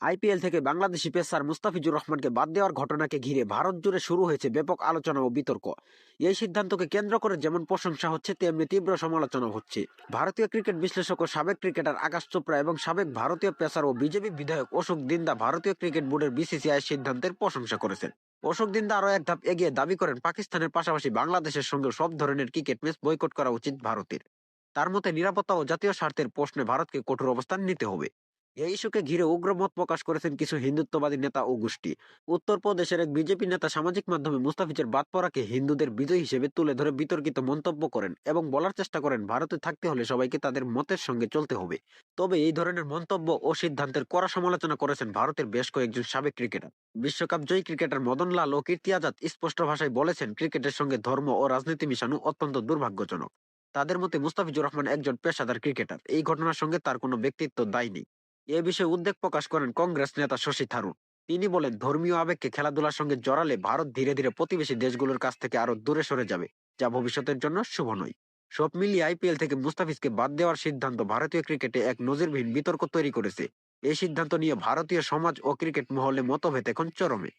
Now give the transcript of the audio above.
IPL থেকে Bangladeshi pacer Mustafizur রহমানকে বাদ দেওয়ার ঘটনাকে ঘিরে ভারত জুড়ে শুরু হয়েছে ব্যাপক আলোচনা ও বিতর্ক। এই সিদ্ধান্তকে কেন্দ্র করে যেমন প্রশংসা হচ্ছে, তেমনি তীব্র সমালোচনা হচ্ছে। ভারতীয় ক্রিকেট বিশ্লেষক ও সাবেক ক্রিকেটার আকাশ চোপড়া এবং সাবেক ভারতীয় পেসার ও বিজেপি বিধায়ক অশোক দিন্দা ভারতীয় ক্রিকেট বোর্ডের বিসিসিআই সিদ্ধান্তের প্রশংসা করেছেন। অশোক দিন্দা আরও এক ধাপ এগিয়ে দাবি করেন, পাকিস্তানের পাশাপাশি বাংলাদেশের সঙ্গে সব ধরনের ক্রিকেট ম্যাচ বয়কট করা উচিত ভারতের। তার মতে নিরাপত্তা ও জাতীয় স্বার্থের প্রশ্নে ভারতকে কঠোর অবস্থান নিতে হবে। এই ইস্যুকে ঘিরে উগ্র মত প্রকাশ করেছেন কিছু হিন্দুত্ববাদী নেতা ও গোষ্ঠী। উত্তরপ্রদেশের এক বিজেপি নেতা সামাজিক মাধ্যমে মুস্তাফিজের বাদ পড়াকে হিন্দুদের বিজয় হিসেবে তুলে ধরে বিতর্কিত মন্তব্য করেন এবং বলার চেষ্টা করেন, ভারতে থাকতে হলে সবাইকে তাদের মতের সঙ্গে চলতে হবে। তবে এই ধরনের মন্তব্য ও সিদ্ধান্তের কড়া সমালোচনা করেছেন ভারতের বেশ কয়েকজন সাবেক ক্রিকেটার। বিশ্বকাপ জয়ী ক্রিকেটার মদন লাল ও কীর্তি আজাদ স্পষ্ট ভাষায় বলেছেন, ক্রিকেটের সঙ্গে ধর্ম ও রাজনীতি মিশানো অত্যন্ত দুর্ভাগ্যজনক। তাদের মতে মুস্তাফিজুর রহমান একজন পেশাদার ক্রিকেটার, এই ঘটনার সঙ্গে তার কোনো ব্যক্তিত্ব দায় নেই। এ বিষয়ে উদ্বেগ প্রকাশ করেন কংগ্রেস নেতা শশী থারুর। তিনি বলেন, ধর্মীয় আবেগকে খেলাধুলার সঙ্গে জড়ালে ভারত ধীরে ধীরে প্রতিবেশী দেশগুলোর কাছ থেকে আরো দূরে সরে যাবে, যা ভবিষ্যতের জন্য শুভ নয়। সব মিলিয়ে আইপিএল থেকে মুস্তাফিজকে বাদ দেওয়ার সিদ্ধান্ত ভারতীয় ক্রিকেটে এক নজিরবিহীন বিতর্ক তৈরি করেছে। এই সিদ্ধান্ত নিয়ে ভারতীয় সমাজ ও ক্রিকেট মহলে মতভেদ এখন চরমে।